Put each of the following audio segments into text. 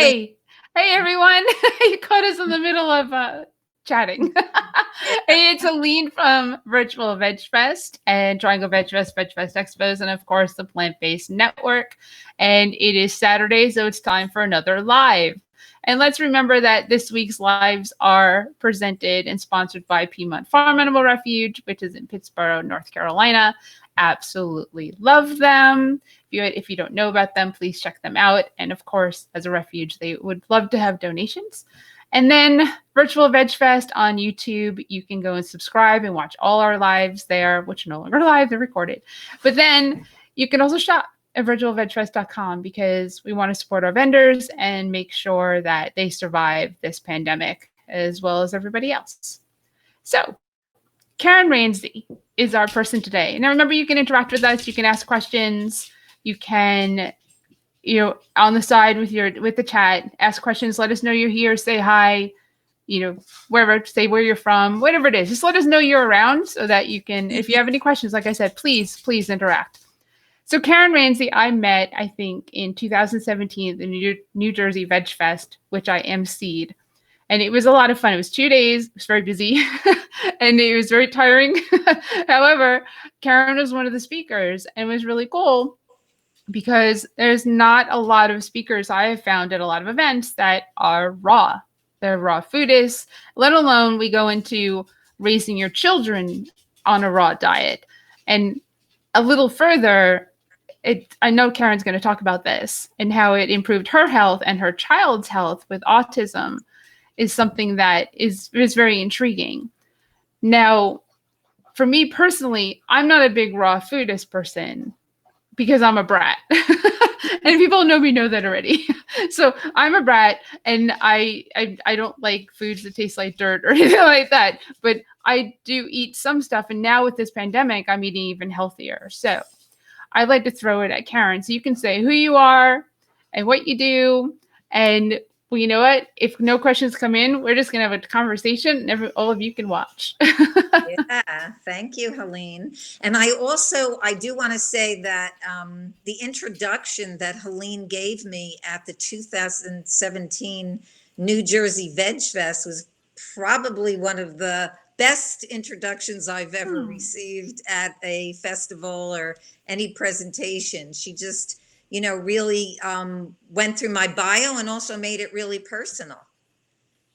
Hey, hey everyone. You caught us in the middle of chatting. Hey, it's Aline from Virtual Veg Fest and Triangle Veg Fest, Veg Fest Expos, and of course the Plant-Based Network. And it is Saturday, so it's time for another live. And let's remember that this week's lives are presented and sponsored by Piedmont Farm Animal Refuge, which is in Pittsboro, North Carolina. Absolutely love them. If you don't know about them, please check them out. And of course, as a refuge, they would love to have donations. And then Virtual Veg Fest on YouTube. You can go and subscribe and watch all our lives there, which are no longer live, they're recorded. But then you can also shop at virtualvegfest.com because we want to support our vendors and make sure that they survive this pandemic as well as everybody else. So Karen Ranzi is our person today. Now, remember, you can interact with us. You can ask questions. You can, on the side with the chat, ask questions. Let us know you're here. Say hi. Wherever. Say where you're from. Whatever it is, just let us know you're around so that you can. If you have any questions, like I said, please interact. So Karen Ranzi, I met, I think, in 2017 at the New Jersey Veg Fest, which I emceed. And it was a lot of fun. It was 2 days. It was very busy and it was very tiring. However, Karen was one of the speakers and it was really cool because there's not a lot of speakers I have found at a lot of events that are raw. They're raw foodists, let alone we go into raising your children on a raw diet. And a little further, I know Karen's going to talk about this and how it improved her health and her child's health with autism is something that is very intriguing. Now, for me personally, I'm not a big raw foodist person because I'm a brat. And people know me know that already. So I'm a brat and I don't like foods that taste like dirt or anything like that. But I do eat some stuff. And now with this pandemic, I'm eating even healthier. So I'd like to throw it at Karen. So you can say who you are and what you do. And well, you know what? If no questions come in, we're just going to have a conversation and all of you can watch. Yeah, thank you, Helene. And I do want to say that the introduction that Helene gave me at the 2017 New Jersey Veg Fest was probably one of the best introductions I've ever received at a festival or any presentation. She just, really went through my bio and also made it really personal.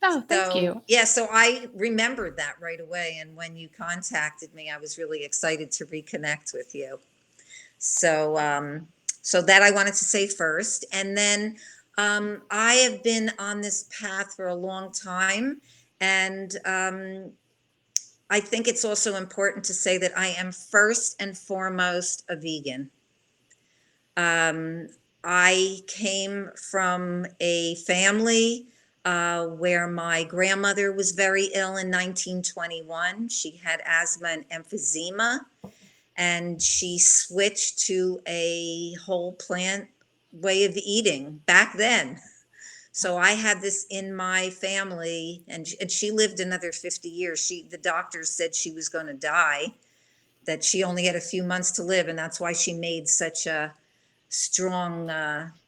Oh, thank you. Yeah, so I remembered that right away. And when you contacted me, I was really excited to reconnect with you. So, so that I wanted to say first. And then I have been on this path for a long time. And I think it's also important to say that I am first and foremost a vegan. I came from a family where my grandmother was very ill in 1921. She had asthma and emphysema, and she switched to a whole plant way of eating back then. So I had this in my family, and she lived another 50 years. The doctors said she was going to die, that she only had a few months to live, and that's why she made such a strong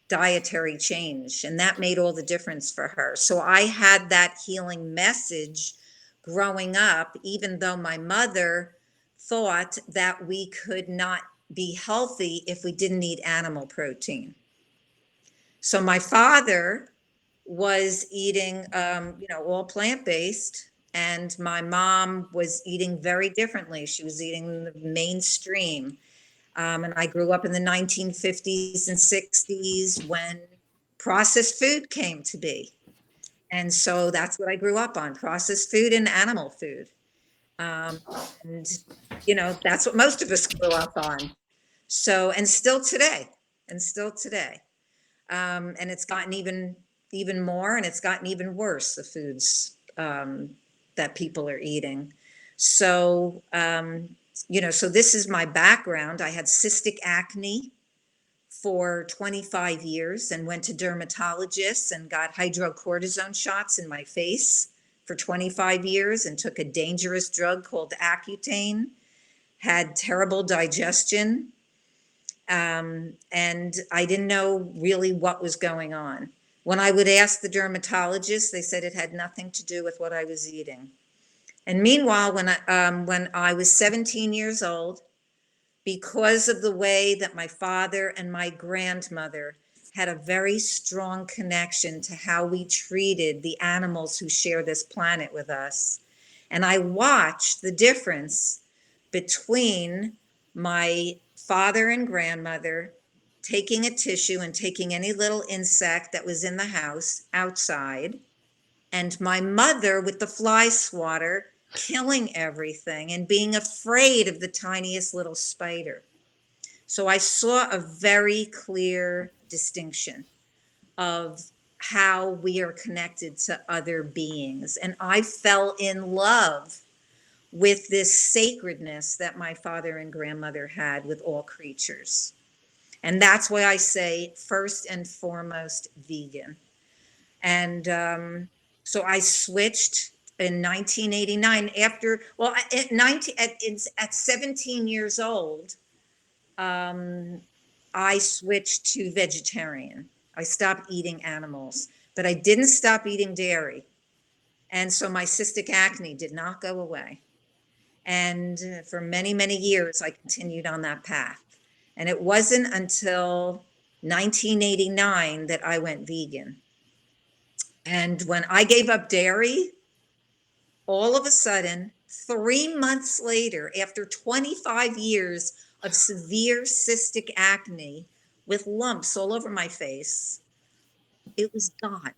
dietary change, and that made all the difference for her. So I had that healing message growing up, even though my mother thought that we could not be healthy if we didn't eat animal protein. So my father was eating all plant-based, and my mom was eating very differently. She was eating the mainstream. And I grew up in the 1950s and 60s when processed food came to be. And so that's what I grew up on, processed food and animal food. And, that's what most of us grew up on. So, and still today. And it's gotten even more, and it's gotten even worse, the foods that people are eating. So, so this is my background. I had cystic acne for 25 years and went to dermatologists and got hydrocortisone shots in my face for 25 years and took a dangerous drug called Accutane, had terrible digestion. And I didn't know really what was going on. When I would ask the dermatologist, they said it had nothing to do with what I was eating. And meanwhile, when I was 17 years old, because of the way that my father and my grandmother had a very strong connection to how we treated the animals who share this planet with us. And I watched the difference between my father and grandmother taking a tissue and taking any little insect that was in the house outside, and my mother with the fly swatter killing everything and being afraid of the tiniest little spider. So I saw a very clear distinction of how we are connected to other beings. And I fell in love with this sacredness that my father and grandmother had with all creatures. And that's why I say, first and foremost, vegan. And so I switched in 1989 after, well, at 17 years old, I switched to vegetarian. I stopped eating animals, but I didn't stop eating dairy. And so my cystic acne did not go away. And for many, many years, I continued on that path. And it wasn't until 1989 that I went vegan. And when I gave up dairy, all of a sudden, 3 months later, after 25 years of severe cystic acne with lumps all over my face, it was gone.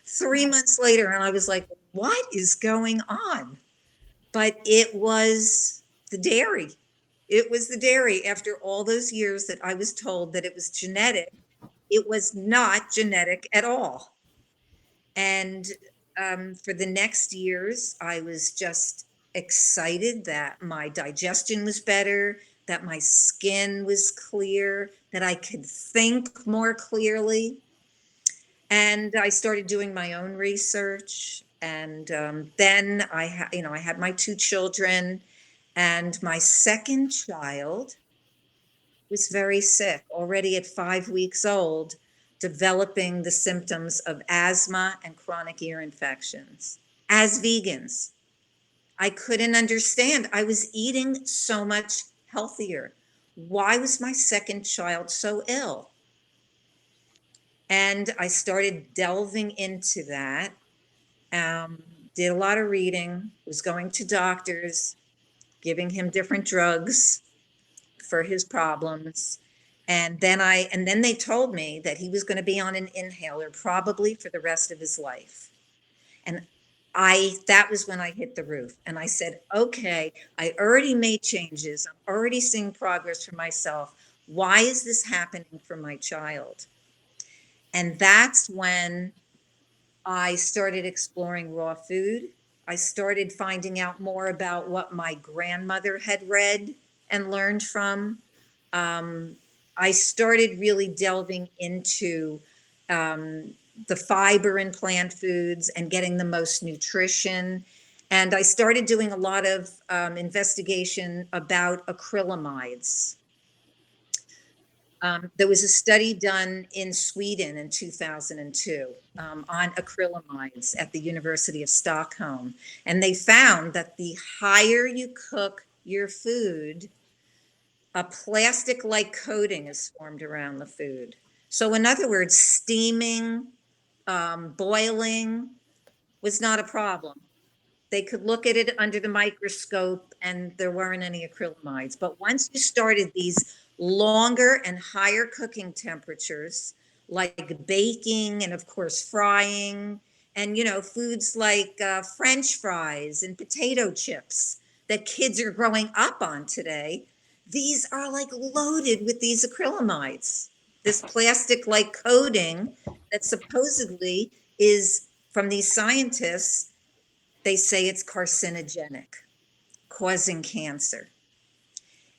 3 months later, and I was like, what is going on? But it was the dairy. It was the dairy. After all those years that I was told that it was genetic, it was not genetic at all. And for the next years, I was just excited that my digestion was better, that my skin was clear, that I could think more clearly. And I started doing my own research. And then I had my two children, and my second child was very sick, already at 5 weeks old, developing the symptoms of asthma and chronic ear infections. As vegans, I couldn't understand. I was eating so much healthier. Why was my second child so ill? And I started delving into that. Did a lot of reading, was going to doctors, giving him different drugs for his problems. And then they told me that he was going to be on an inhaler probably for the rest of his life. And that was when I hit the roof. And I said, okay, I already made changes. I'm already seeing progress for myself. Why is this happening for my child? And that's when I started exploring raw food. I started finding out more about what my grandmother had read and learned from. I started really delving into the fiber in plant foods and getting the most nutrition. And I started doing a lot of investigation about acrylamides. There was a study done in Sweden in 2002 on acrylamides at the University of Stockholm. And they found that the higher you cook your food, a plastic-like coating is formed around the food. So in other words, steaming, boiling was not a problem. They could look at it under the microscope and there weren't any acrylamides. But once you started these longer and higher cooking temperatures, like baking and of course frying, and foods like French fries and potato chips that kids are growing up on today, these are like loaded with these acrylamides, this plastic-like coating that supposedly is, from these scientists, they say it's carcinogenic, causing cancer.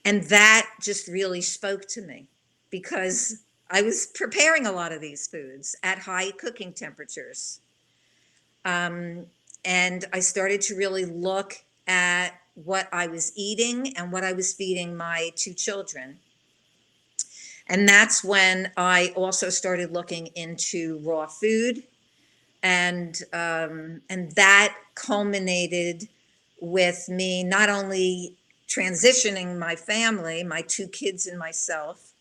And that just really spoke to me because I was preparing a lot of these foods at high cooking temperatures. And I started to really look at what I was eating and what I was feeding my two children. And that's when I also started looking into raw food, and that culminated with me not only transitioning my family, my two kids and myself.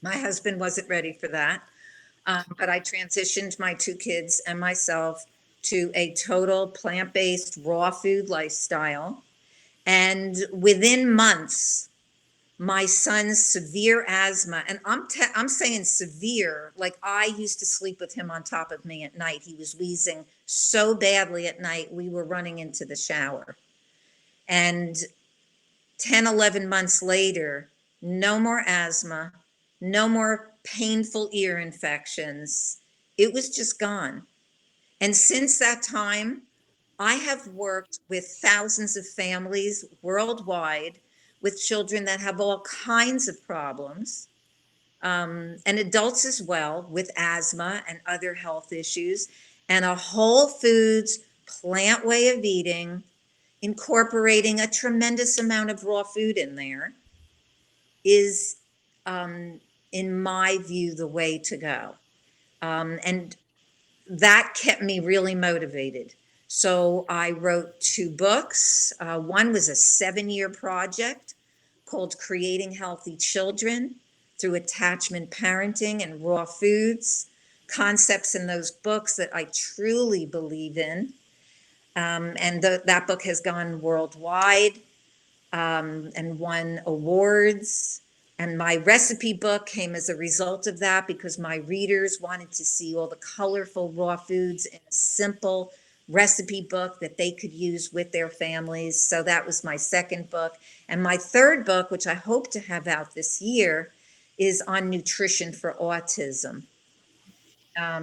My husband wasn't ready for that, but I transitioned my two kids and myself to a total plant-based raw food lifestyle. And within months, my son's severe asthma, and I'm saying severe, like I used to sleep with him on top of me at night. He was wheezing so badly at night, we were running into the shower. And 10, 11 months later, no more asthma, no more painful ear infections. It was just gone. And since that time, I have worked with thousands of families worldwide with children that have all kinds of problems, and adults as well with asthma and other health issues, and a whole foods plant way of eating, incorporating a tremendous amount of raw food in there is, in my view, the way to go. And that kept me really motivated. So I wrote two books. One was a 7-year project called Creating Healthy Children Through Attachment Parenting and Raw Foods, concepts in those books that I truly believe in. And that book has gone worldwide, and won awards. And my recipe book came as a result of that, because my readers wanted to see all the colorful raw foods in a simple recipe book that they could use with their families. So that was my second book. And my third book, which I hope to have out this year, is on nutrition for autism.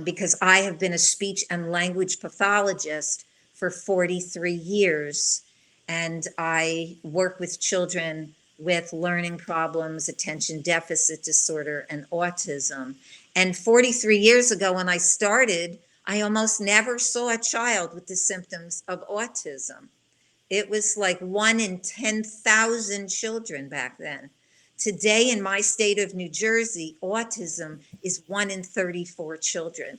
Because I have been a speech and language pathologist for 43 years, and I work with children with learning problems, attention deficit disorder, and autism. And 43 years ago, when I started, I almost never saw a child with the symptoms of autism. It was like 1 in 10,000 children back then. Today, in my state of New Jersey, autism is 1 in 34 children.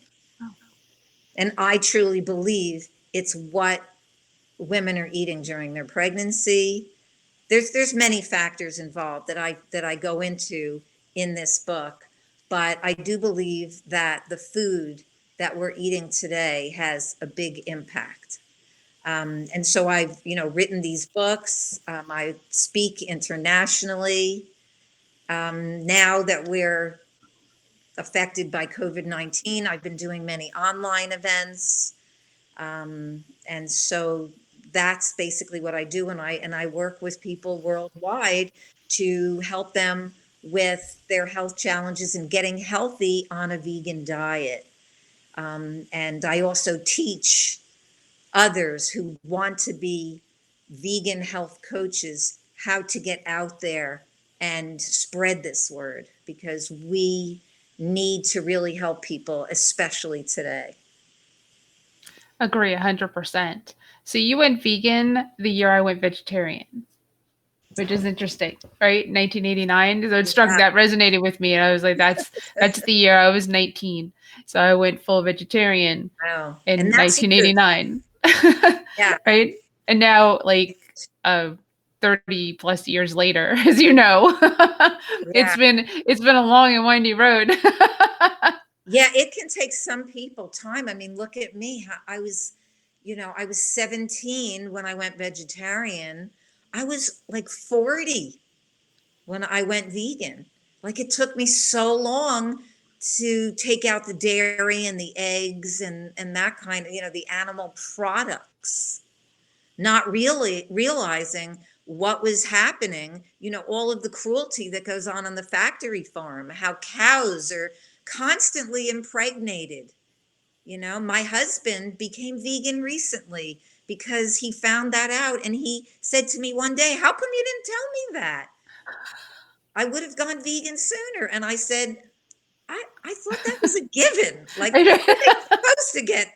And I truly believe it's what women are eating during their pregnancy. There's many factors involved that I go into in this book, but I do believe that the food that we're eating today has a big impact. And so I've, written these books. I speak internationally. Now that we're affected by COVID-19, I've been doing many online events. And so that's basically what I do. And I work with people worldwide to help them with their health challenges and getting healthy on a vegan diet. And I also teach others who want to be vegan health coaches how to get out there and spread this word, because we need to really help people, especially today. Agree 100%. So you went vegan the year I went vegetarian, which is interesting, right? 1989. So it struck, Yeah. that resonated with me. And I was like, that's the year I was 19. So I went full vegetarian Wow. in And that's huge. 1989. Yeah. Right. And now, like, 30 plus years later, as you know, Yeah. it's been a long and windy road. Yeah, it can take some people time. I mean, look at me. I was 17 when I went vegetarian. I was like 40 when I went vegan. Like, it took me so long to take out the dairy and the eggs and that kind of, the animal products, not really realizing what was happening, all of the cruelty that goes on the factory farm, how cows are constantly impregnated. My husband became vegan recently because he found that out. And he said to me one day, "How come you didn't tell me that? I would have gone vegan sooner." And I said, I thought that was a given. Like, how are they supposed to get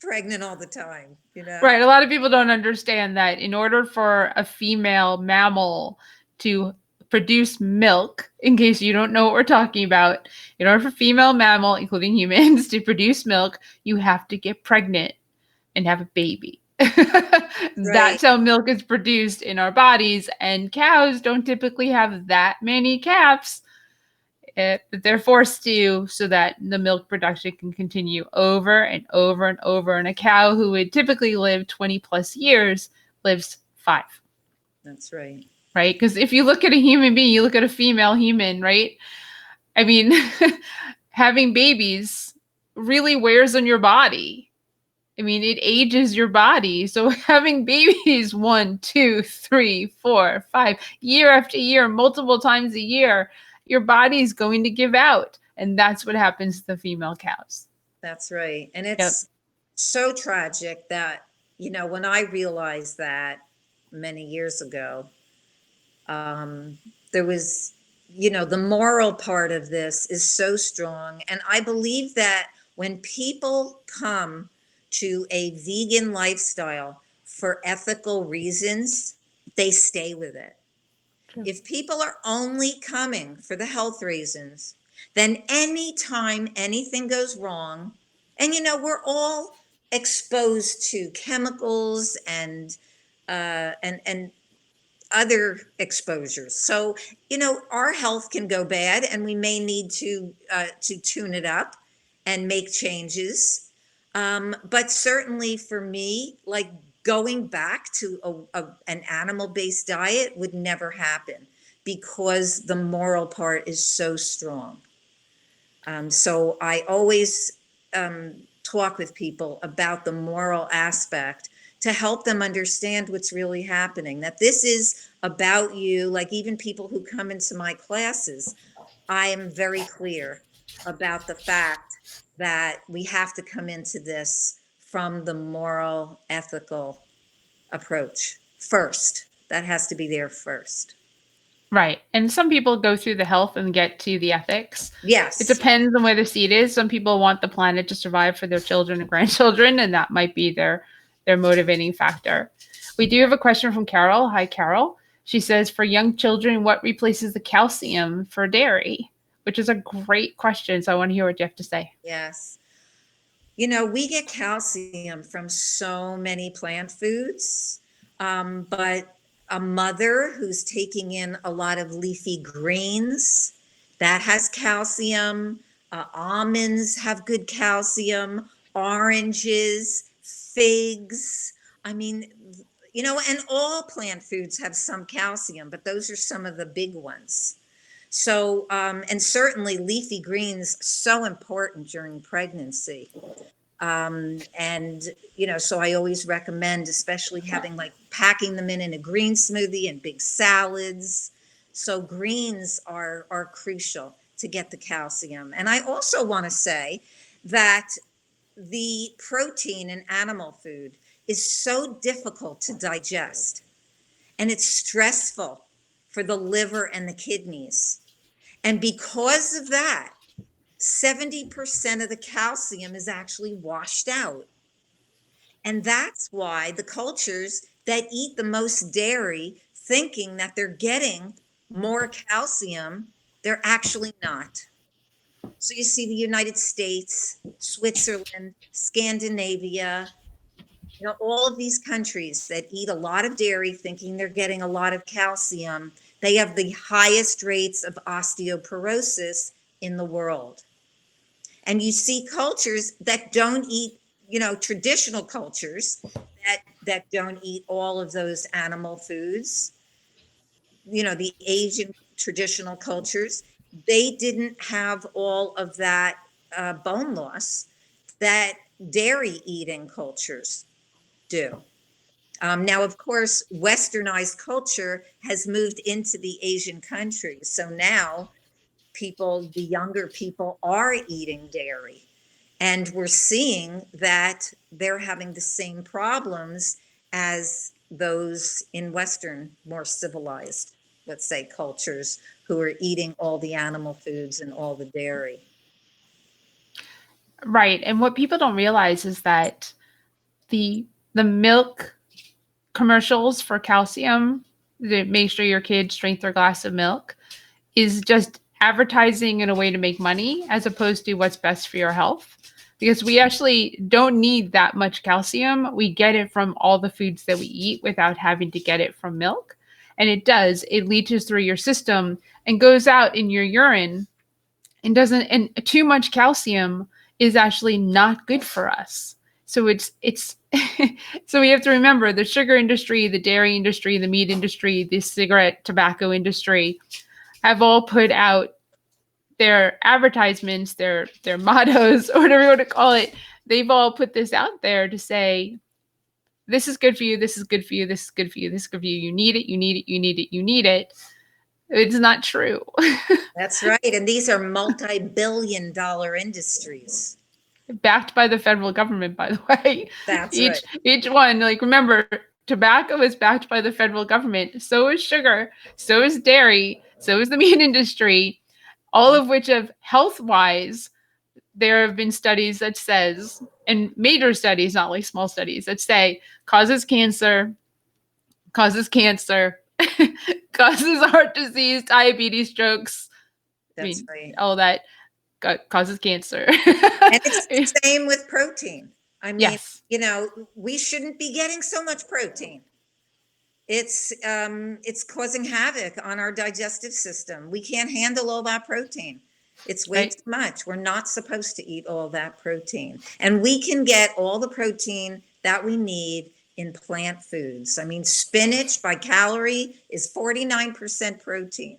pregnant all the time, Right. A lot of people don't understand that in order for a female mammal to produce milk, in case you don't know what we're talking about, in order for female mammal, including humans, to produce milk, you have to get pregnant and have a baby. Right. That's how milk is produced in our bodies. And cows don't typically have that many calves. But they're forced to so that the milk production can continue over and over and over. And a cow who would typically live 20 plus years lives 5. That's right. Right? Because if you look at a human being, you look at a female human, right? I mean, having babies really wears on your body. I mean, it ages your body. So having babies 1, 2, 3, 4, 5, year after year, multiple times a year, your body's going to give out. And that's what happens to the female cows. That's right. And Yep. it's so tragic that, when I realized that many years ago, there was, the moral part of this is so strong. And I believe that when people come to a vegan lifestyle for ethical reasons, they stay with it. True. If people are only coming for the health reasons, then anytime anything goes wrong, and we're all exposed to chemicals and other exposures. So, our health can go bad, and we may need to tune it up and make changes. But certainly for me, like going back to an animal-based diet would never happen because the moral part is so strong. So I always talk with people about the moral aspect to help them understand what's really happening, that this is about you. Like even people who come into my classes, I am very clear about the fact that we have to come into this from the moral, ethical approach first. That has to be there first. Right. And some people go through the health and get to the ethics. Yes. It depends on where the seed is. Some people want the planet to survive for their children and grandchildren, and that might be their motivating factor. We do have a question from Carol. Hi, Carol. She says, for young children, what replaces the calcium for dairy? Which is a great question. So I want to hear what you have to say. Yes. We get calcium from so many plant foods, but a mother who's taking in a lot of leafy greens, that has calcium. Almonds have good calcium, oranges, figs. I mean, and all plant foods have some calcium, but those are some of the big ones. So, and certainly leafy greens, so important during pregnancy. And, so I always recommend, especially having like packing them in a green smoothie and big salads. So greens are crucial to get the calcium. And I also want to say that the protein in animal food is so difficult to digest, and it's stressful for the liver and the kidneys. And because of that, 70% of the calcium is actually washed out. And that's why the cultures that eat the most dairy, thinking that they're getting more calcium, they're actually not. So you see the United States, Switzerland, Scandinavia, all of these countries that eat a lot of dairy thinking they're getting a lot of calcium, they have the highest rates of osteoporosis in the world. And you see cultures that don't eat, traditional cultures that don't eat all of those animal foods, the Asian traditional cultures, they didn't have all of that bone loss that dairy eating cultures do. Now, of course, westernized culture has moved into the Asian countries. So now the younger people are eating dairy. And we're seeing that they're having the same problems as those in Western, more civilized, let's say, cultures who are eating all the animal foods and all the dairy. Right. And what people don't realize is that the milk commercials for calcium, to make sure your kids drink their glass of milk is just advertising in a way to make money as opposed to what's best for your health. Because we actually don't need that much calcium. We get it from all the foods that we eat without having to get it from milk. And it leaches through your system and goes out in your urine and too much calcium is actually not good for us. So it's so we have to remember the sugar industry, the dairy industry, the meat industry, the cigarette tobacco industry have all put out their advertisements, their mottos, or whatever you want to call it. They've all put this out there to say, this is good for you, this is good for you, this is good for you, this is good for you. You need it, you need it, you need it, you need it. It's not true. That's right. And these are multi-billion-dollar industries. Backed by the federal government, by the way. That's each right. each one, like, remember, tobacco is backed by the federal government. So is sugar. So is dairy. So is the meat industry. All of which have health-wise, there have been studies that says, and major studies, not like small studies, that say causes cancer, causes heart disease, diabetes, strokes. That's right. All that causes cancer. And it's the same with protein. I mean, yes. We shouldn't be getting so much protein. It's causing havoc on our digestive system. We can't handle all that protein. It's way too much. We're not supposed to eat all that protein. And we can get all the protein that we need in plant foods. I mean, spinach by calorie is 49% protein.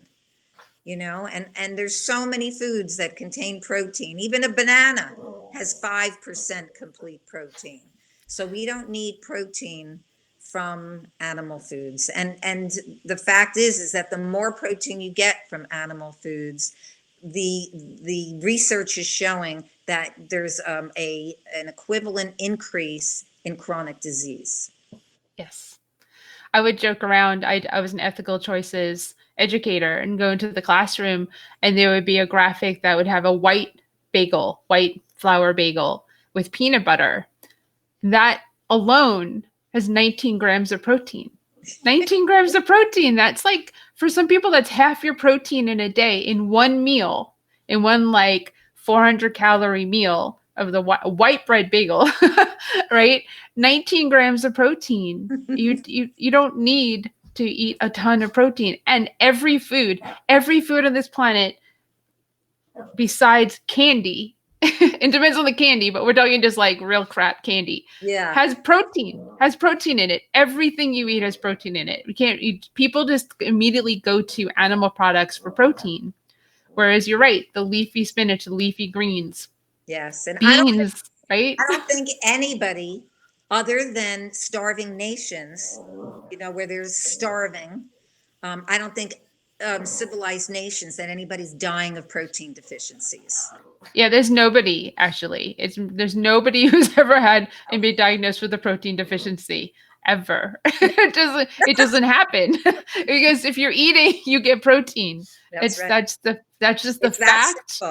And there's so many foods that contain protein. Even a banana has 5% complete protein. So we don't need protein from animal foods. And the fact is that the more protein you get from animal foods, the research is showing that there's an equivalent increase in chronic disease. Yes. I would joke around. I was an ethical choices educator and go into the classroom, and there would be a graphic that would have a white flour bagel with peanut butter. That alone has 19 grams of protein. 19 grams of protein. That's like, for some people, that's half your protein in a day in one meal, in one 400 calorie meal of the white bread bagel, right? 19 grams of protein. You don't need to eat a ton of protein. And every food on this planet, besides candy, it depends on the candy, but we're talking just real crap candy. Yeah. Has protein in it. Everything you eat has protein in it. People just immediately go to animal products for protein. Whereas you're right, the leafy spinach, the leafy greens. Yes. And beans, right? I don't think anybody other than starving nations, where there's starving, I don't think civilized nations that anybody's dying of protein deficiencies. Yeah, there's nobody actually. There's nobody who's ever had and been diagnosed with a protein deficiency ever. It doesn't happen because if you're eating, you get protein. That's just the fact.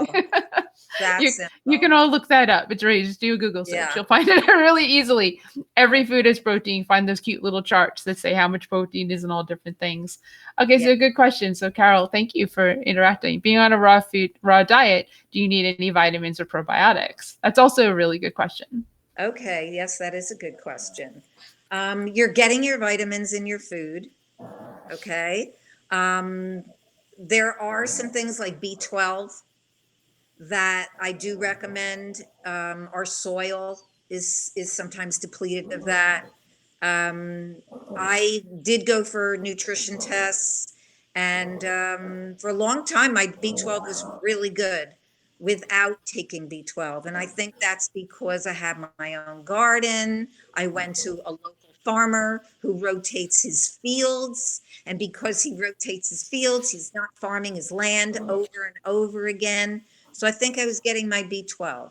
You can all look that up. It's right. Just do a Google search. Yeah. You'll find it really easily. Every food has protein. Find those cute little charts that say how much protein is in all different things. Okay, so good question. So Carol, thank you for interacting. Being on a raw diet, do you need any vitamins or probiotics? That's also a really good question. Okay, yes, that is a good question. You're getting your vitamins in your food. Okay. There are some things like B12 that I do recommend. Our soil is sometimes depleted of that. I did go for nutrition tests, and for a long time, my B12 was really good without taking B12. And I think that's because I have my own garden. I went to a local farmer who rotates his fields. And because he rotates his fields, he's not farming his land over and over again. So I think I was getting my B12.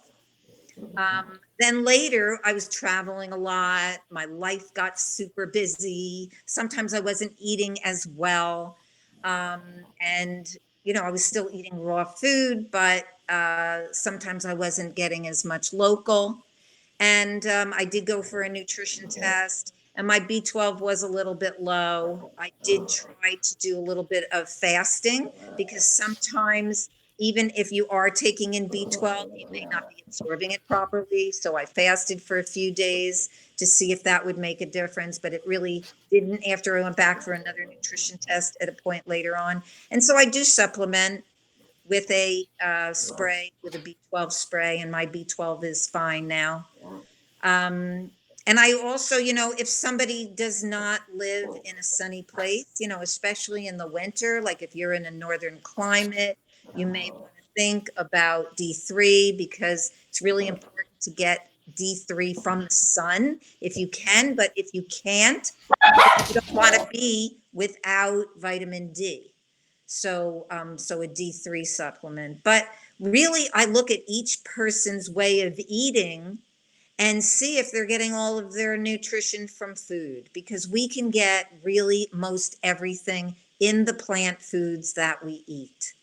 Then later, I was traveling a lot. My life got super busy. Sometimes I wasn't eating as well. And, I was still eating raw food, but sometimes I wasn't getting as much local. And I did go for a nutrition test. and my B12 was a little bit low. I did try to do a little bit of fasting because sometimes even if you are taking in B12, you may not be absorbing it properly. So I fasted for a few days to see if that would make a difference, but it really didn't after I went back for another nutrition test at a point later on. And so I do supplement with a spray, with a B12 spray, and my B12 is fine now. And I also, if somebody does not live in a sunny place, especially in the winter, like if you're in a northern climate, you may want to think about D3 because it's really important to get D3 from the sun if you can, but if you can't, you don't want to be without vitamin D. So, so a D3 supplement. But really, I look at each person's way of eating and see if they're getting all of their nutrition from food, because we can get really most everything in the plant foods that we eat.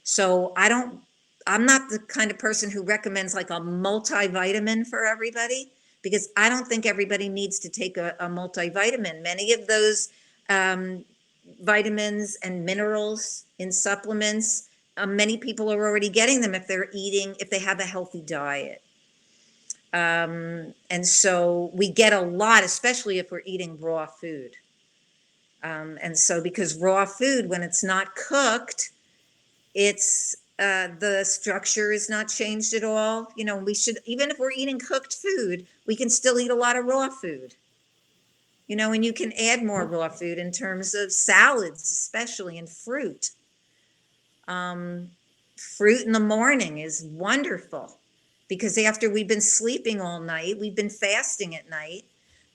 So I'm not the kind of person who recommends like a multivitamin for everybody, because I don't think everybody needs to take a multivitamin. Many of those vitamins and minerals in supplements, many people are already getting them if they have a healthy diet. And so we get a lot, especially if we're eating raw food. And so because raw food, when it's not cooked, it's the structure is not changed at all. We should, even if we're eating cooked food, we can still eat a lot of raw food. And you can add more raw food in terms of salads, especially, and fruit. Fruit in the morning is wonderful because after we've been sleeping all night, we've been fasting at night.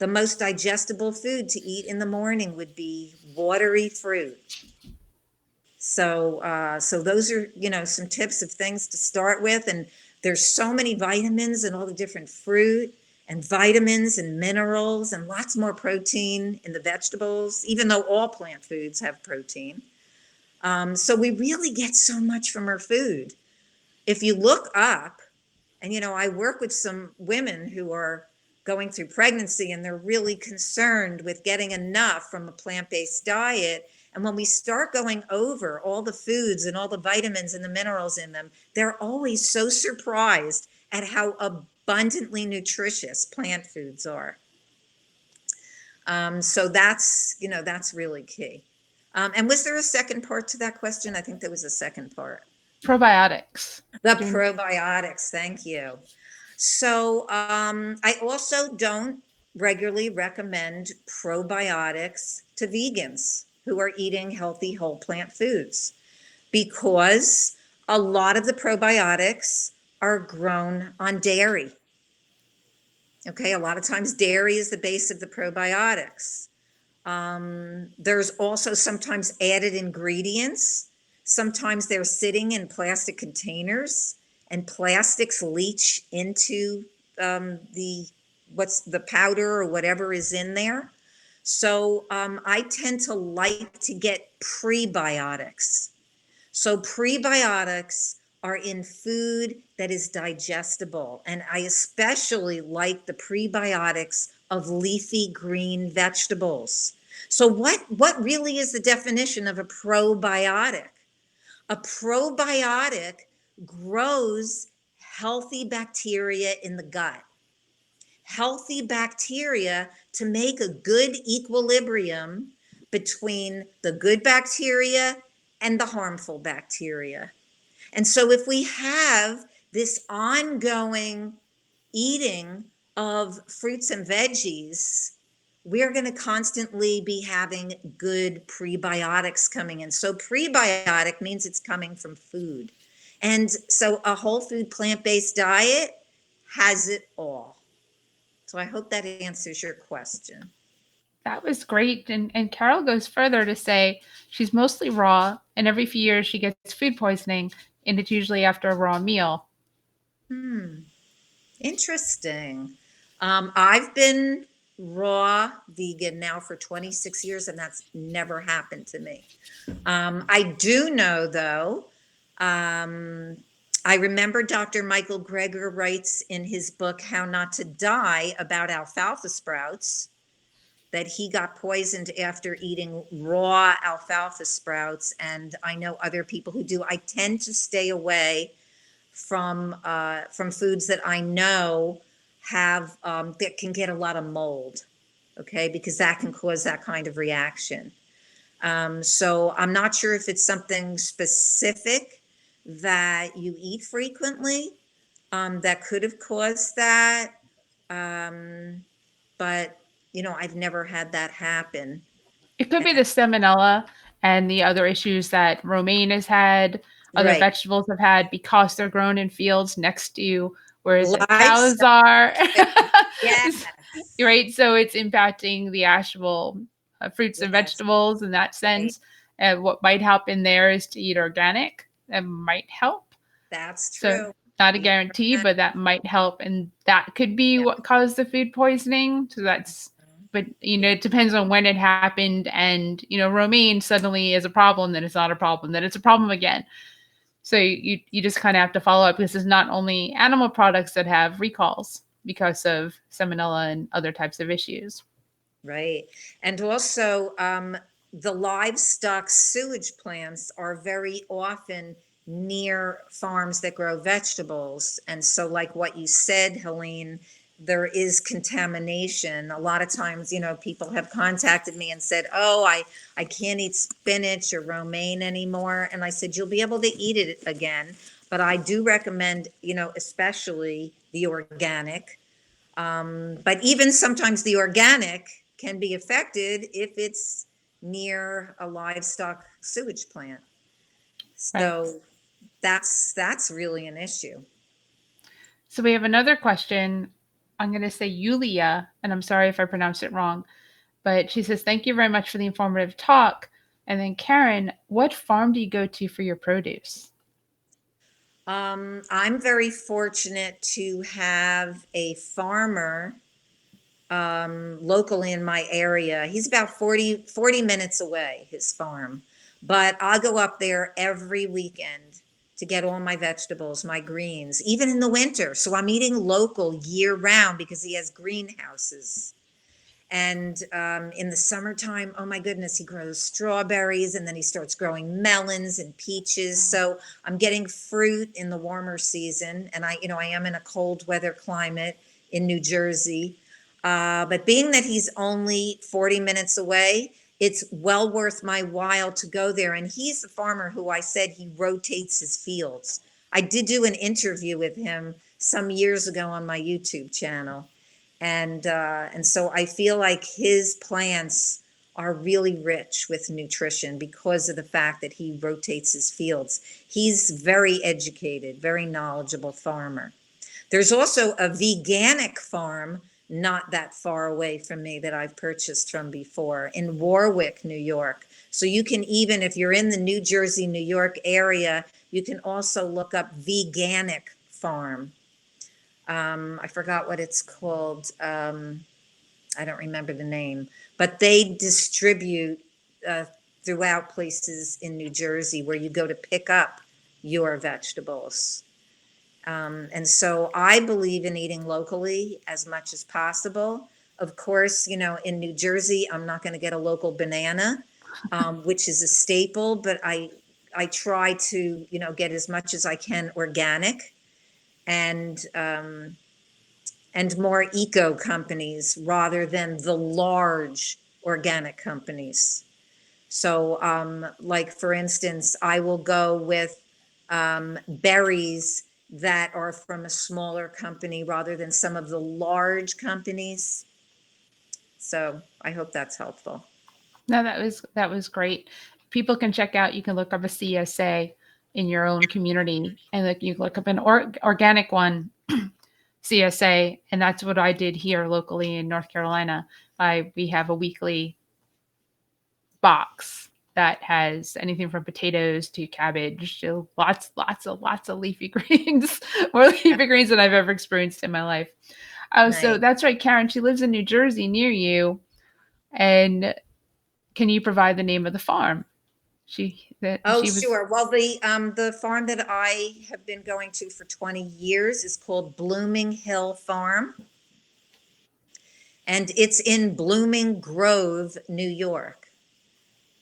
The most digestible food to eat in the morning would be watery fruit. So those are, some tips of things to start with. And there's so many vitamins in all the different fruit, and vitamins and minerals, and lots more protein in the vegetables, even though all plant foods have protein. So we really get so much from our food. If you look up, and I work with some women who are going through pregnancy and they're really concerned with getting enough from a plant-based diet. And when we start going over all the foods and all the vitamins and the minerals in them, they're always so surprised at how abundantly nutritious plant foods are. So that's really key. And was there a second part to that question? I think there was a second part. Probiotics. The probiotics, thank you. So I also don't regularly recommend probiotics to vegans who are eating healthy whole plant foods, because a lot of the probiotics are grown on dairy. Okay, a lot of times dairy is the base of the probiotics. There's also sometimes added ingredients. Sometimes they're sitting in plastic containers, and plastics leach into the powder or whatever is in there. So I tend to like to get prebiotics. So prebiotics are in food that is digestible. And I especially like the prebiotics of leafy green vegetables. So what really is the definition of a probiotic? A probiotic grows healthy bacteria in the gut. Healthy bacteria to make a good equilibrium between the good bacteria and the harmful bacteria. And so if we have this ongoing eating of fruits and veggies, we're going to constantly be having good prebiotics coming in. So prebiotic means it's coming from food. And so a whole food plant-based diet has it all. So I hope that answers your question. That was great. And Carol goes further to say she's mostly raw, and every few years she gets food poisoning, and it's usually after a raw meal. Interesting. I've been raw vegan now for 26 years, and that's never happened to me. I do know, though, I remember Dr. Michael Greger writes in his book, How Not to Die, about alfalfa sprouts, that he got poisoned after eating raw alfalfa sprouts. And I know other people who do. I tend to stay away from foods that I know have that can get a lot of mold, okay, because that can cause that kind of reaction. So I'm not sure if it's something specific that you eat frequently that could have caused that. But, I've never had that happen. It could be the salmonella and the other issues that romaine has had, other Right. vegetables have had because they're grown in fields next to where the cows Livestock. are. Yes. Right? So it's impacting the actual fruits and Yes. vegetables in that Right. sense. What might help in there is to eat organic. That might help. That's So true. not a Eat guarantee, organic. but that might help. And that could be Yeah. what caused the food poisoning. So that's, but Yeah. it depends on when it happened. And, romaine suddenly is a problem, then it's not a problem, then it's a problem again. So you just kind of have to follow up. This is not only animal products that have recalls because of salmonella and other types of issues. Right. And also, the livestock sewage plants are very often near farms that grow vegetables. And so, like what you said, Helene, there is contamination. A lot of times, people have contacted me and said, "Oh, I can't eat spinach or romaine anymore." And I said, "You'll be able to eat it again. But I do recommend, especially the organic. But even sometimes the organic can be affected if it's near a livestock sewage plant. Right. So that's really an issue. So we have another question. I'm going to say Yulia, and I'm sorry if I pronounced it wrong, but she says, "Thank you very much for the informative talk." And then Karen, what farm do you go to for your produce? I'm very fortunate to have a farmer locally in my area. He's about 40 minutes away, his farm. But I'll go up there every weekend to get all my vegetables, my greens, even in the winter. So I'm eating local year round because he has greenhouses. And in the summertime, oh my goodness, he grows strawberries and then he starts growing melons and peaches. So I'm getting fruit in the warmer season. And I am in a cold weather climate in New Jersey. But being that he's only 40 minutes away, it's well worth my while to go there. And he's the farmer who I said he rotates his fields. I did do an interview with him some years ago on my YouTube channel. And so I feel like his plants are really rich with nutrition because of the fact that he rotates his fields. He's very educated, very knowledgeable farmer. There's also a veganic farm not that far away from me that I've purchased from before in Warwick, New York. So you can, even if you're in the New Jersey, New York area, you can also look up veganic farm. I forgot what it's called. I don't remember the name, but they distribute uh, throughout places in New Jersey where you go to pick up your vegetables. And so I believe in eating locally as much as possible. Of course, in New Jersey, I'm not going to get a local banana, which is a staple, but I try to, get as much as I can organic and more eco companies rather than the large organic companies. So, like for instance, I will go with berries that are from a smaller company rather than some of the large companies. So I hope that's helpful. No, that was great. People can check out. You can look up a CSA in your own community, and like you look up an organic one, CSA, and that's what I did here locally in North Carolina. We have a weekly box that has anything from potatoes to cabbage to lots of leafy greens, more leafy greens than I've ever experienced in my life. Oh, so Nice. that's right, Karen. She lives in New Jersey near you, and can you provide the name of the farm? Oh, She was sure. Well, the farm that I have been going to for 20 years is called Blooming Hill Farm. And it's in Blooming Grove, New York.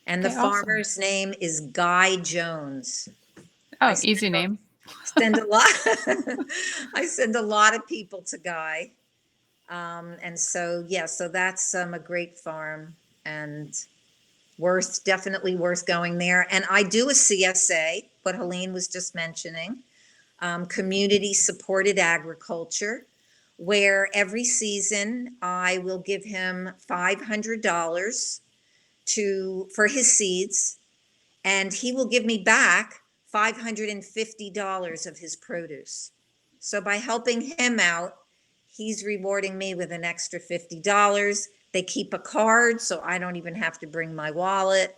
And the Okay, awesome. farmer's name is Guy Jones. I Oh, send easy name. send a lot. I send a lot of people to Guy. And so, yeah, so that's a great farm and definitely worth going there. And I do a CSA, what Helene was just mentioning, community supported agriculture, where every season I will give him $500 for his seeds, and he will give me back $550 of his produce. So by helping him out, he's rewarding me with an extra $50. They keep a card, so I don't even have to bring my wallet.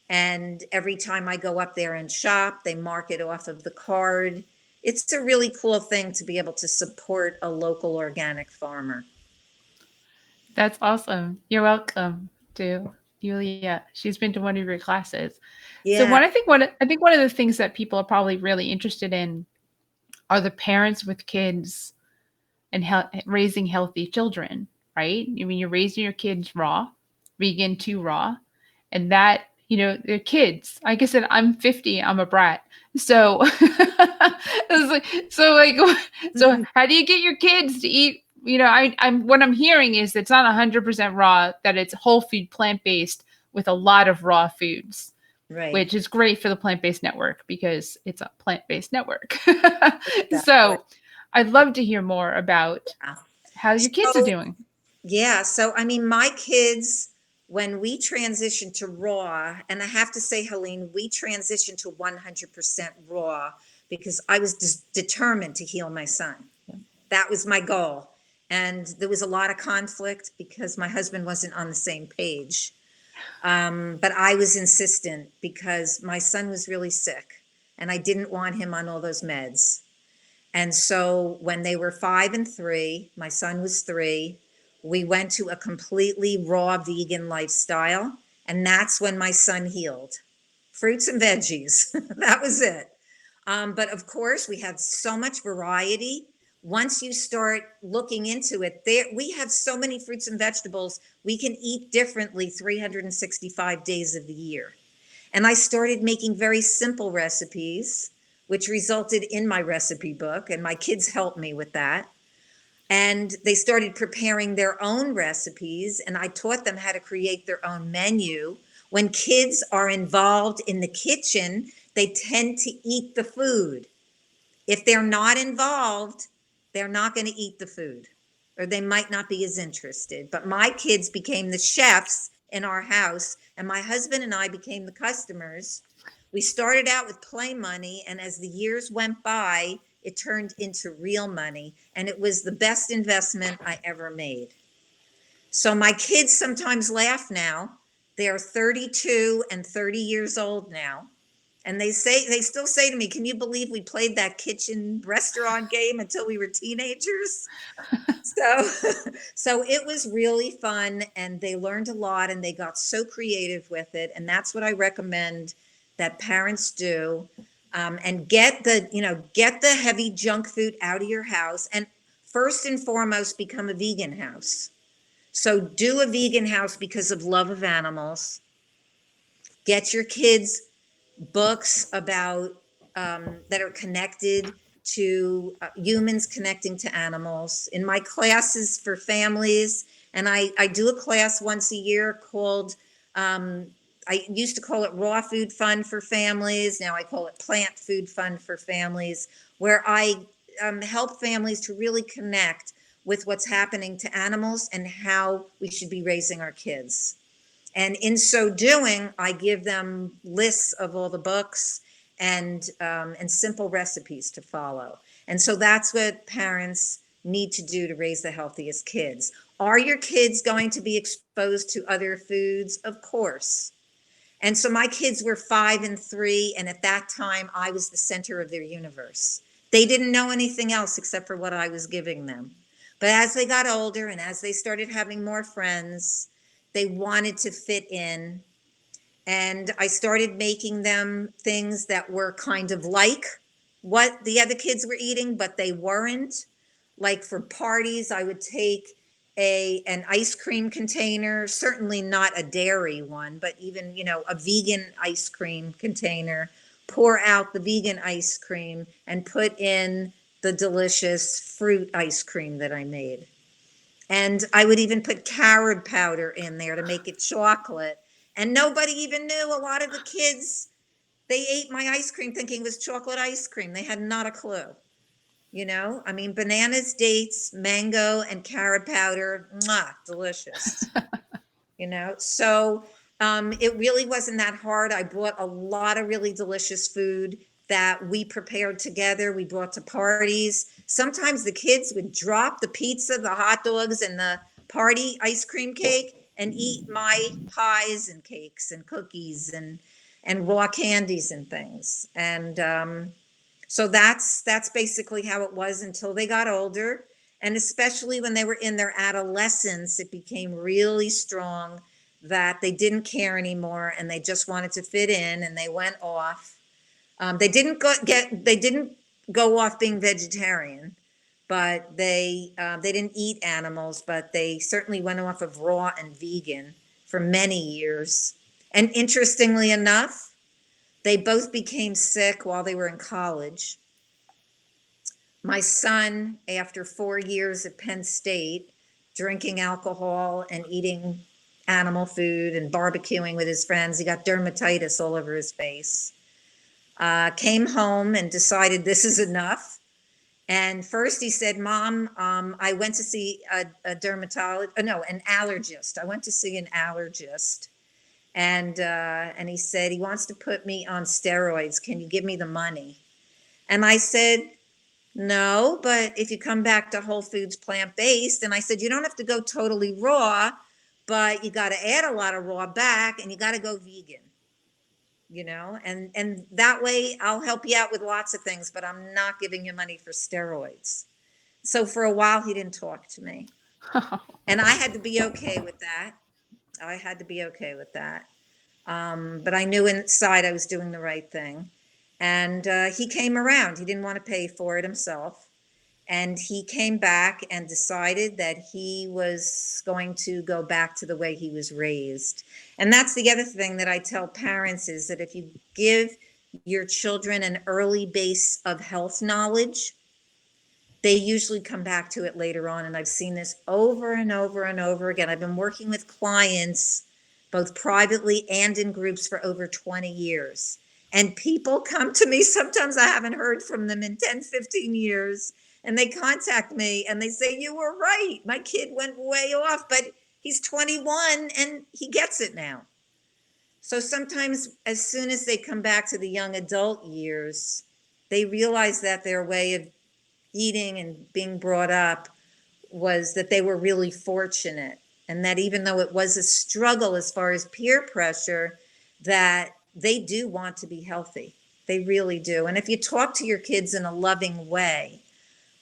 And every time I go up there and shop, they mark it off of the card. It's a really cool thing to be able to support a local organic farmer. That's awesome. You're welcome to Julia. She's been to one of your classes. So Yeah. I think one of the things that people are probably really interested in are the parents with kids and raising healthy children, right? I mean, you're raising your kids raw, vegan to raw, and that, they're kids. Like I said, I'm 50, I'm a brat. So it's so Mhm. how do you get your kids to eat? I'm what I'm hearing is it's not 100% raw, that it's whole food plant-based with a lot of raw foods, Right. which is great for the plant-based network because it's a plant-based network. Exactly. So I'd love to hear more about Yeah. how your kids are So, doing. yeah. So, I mean, my kids, when we transitioned to raw, and I have to say, Helene, we transitioned to 100% raw because I was determined to heal my son. That was my goal. And there was a lot of conflict because my husband wasn't on the same page. But I was insistent because my son was really sick and I didn't want him on all those meds. And so when they were 5 and 3, my son was 3, we went to a completely raw vegan lifestyle. And that's when my son healed. Fruits and veggies. That was it. But of course, we had so much variety. Once you start looking into it, we have so many fruits and vegetables we can eat differently 365 days of the year. And I started making very simple recipes, which resulted in my recipe book, and my kids helped me with that. And they started preparing their own recipes, and I taught them how to create their own menu. When kids are involved in the kitchen, they tend to eat the food. If they're not involved, they're not going to eat the food, or they might not be as interested. But my kids became the chefs in our house, and my husband and I became the customers. We started out with play money, and as the years went by, it turned into real money, and it was the best investment I ever made. So my kids sometimes laugh now. They're 32 and 30 years old now. And they still say to me, "Can you believe we played that kitchen restaurant game until we were teenagers?" So, so it was really fun, and they learned a lot, and they got so creative with it. And that's what I recommend that parents do, and get the heavy junk food out of your house, and first and foremost, become a vegan house. So do a vegan house because of love of animals. Get your kids books about that are connected to humans connecting to animals. In my classes for families, and I do a class once a year called, I used to call it Raw Food Fun for Families. Now I call it Plant Food Fun for Families, where I help families to really connect with what's happening to animals and how we should be raising our kids. And in so doing, I give them lists of all the books and simple recipes to follow. And so that's what parents need to do to raise the healthiest kids. Are your kids going to be exposed to other foods? Of course. And so my kids were 5 and 3, and at that time, I was the center of their universe. They didn't know anything else except for what I was giving them. But as they got older and as they started having more friends, they wanted to fit in. And I started making them things that were kind of like what the other kids were eating, but they weren't. Like for parties, I would take an ice cream container, certainly not a dairy one, but even, a vegan ice cream container, pour out the vegan ice cream and put in the delicious fruit ice cream that I made. And I would even put carob powder in there to make it chocolate. And nobody even knew. A lot of the kids, they ate my ice cream thinking it was chocolate ice cream. They had not a clue. I mean, bananas, dates, mango, and carob powder, mwah, delicious. So it really wasn't that hard. I bought a lot of really delicious food that we prepared together. We brought to parties. Sometimes the kids would drop the pizza, the hot dogs, and the party ice cream cake and eat my pies and cakes and cookies and raw candies and things. And so that's basically how it was until they got older. And especially when they were in their adolescence, it became really strong that they didn't care anymore and they just wanted to fit in, and they went off. They didn't go off being vegetarian, but they didn't eat animals, but they certainly went off of raw and vegan for many years. And interestingly enough, they both became sick while they were in college. My son, after 4 years at Penn State, drinking alcohol and eating animal food and barbecuing with his friends, he got dermatitis all over his face. Came home and decided this is enough. And first he said, Mom, I went to see a dermatologist, an allergist. I went to see an allergist. And he said, he wants to put me on steroids. Can you give me the money? And I said, no, but if you come back to Whole Foods plant-based, and I said, you don't have to go totally raw, but you got to add a lot of raw back and you got to go vegan, and that way I'll help you out with lots of things, but I'm not giving you money for steroids. So for a while, he didn't talk to me. And I had to be okay with that. But I knew inside I was doing the right thing. And he came around. He didn't want to pay for it himself. And he came back and decided that he was going to go back to the way he was raised. And that's the other thing that I tell parents is that if you give your children an early base of health knowledge, they usually come back to it later on. And I've seen this over and over and over again. I've been working with clients both privately and in groups for over 20 years. And people come to me, sometimes I haven't heard from them in 10, 15 years, and they contact me and they say, you were right. My kid went way off, but he's 21 and he gets it now. So sometimes as soon as they come back to the young adult years, they realize that their way of eating and being brought up was that they were really fortunate. And that even though it was a struggle as far as peer pressure, that they do want to be healthy. They really do. And if you talk to your kids in a loving way,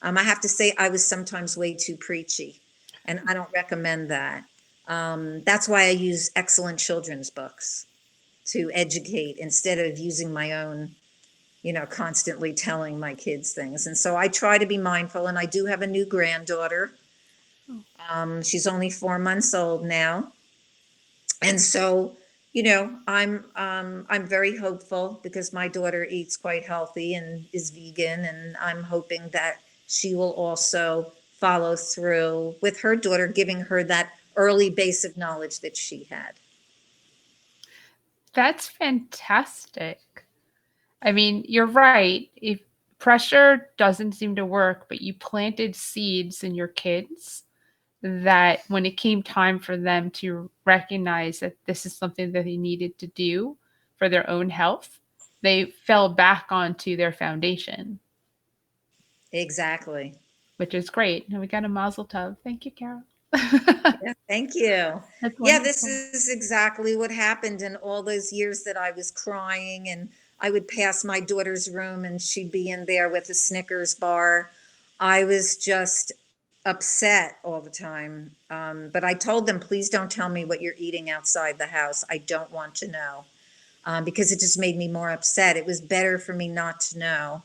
I have to say I was sometimes way too preachy, and I don't recommend that. That's why I use excellent children's books to educate instead of using my own, constantly telling my kids things. And so I try to be mindful, and I do have a new granddaughter. She's only 4 months old now. And so, I'm very hopeful because my daughter eats quite healthy and is vegan, and I'm hoping that she will also follow through with her daughter, giving her that early base of knowledge that she had. That's fantastic. I mean, you're right. If pressure doesn't seem to work, but you planted seeds in your kids that when it came time for them to recognize that this is something that they needed to do for their own health, they fell back onto their foundation. Exactly. Which is great. And we got a mazel tov. Thank you, Carol. Yeah, thank you. That's Yeah, wonderful. this is exactly what happened in all those years that I was crying, and I would pass my daughter's room and she'd be in there with a Snickers bar. I was just upset all the time. But I told them, please don't tell me what you're eating outside the house. I don't want to know, because it just made me more upset. It was better for me not to know.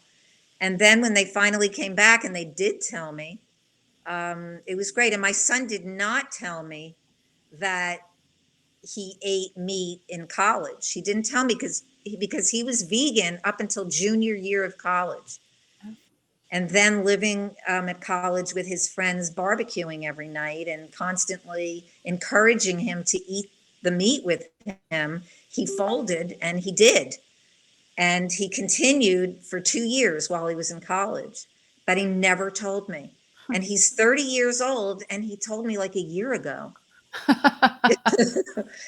And then when they finally came back and they did tell me, it was great. And my son did not tell me that he ate meat in college. He didn't tell me because he was vegan up until junior year of college. And then living at college with his friends, barbecuing every night and constantly encouraging him to eat the meat with him, he folded, and he did. And he continued for 2 years while he was in college, but he never told me. And he's 30 years old, and he told me like a year ago.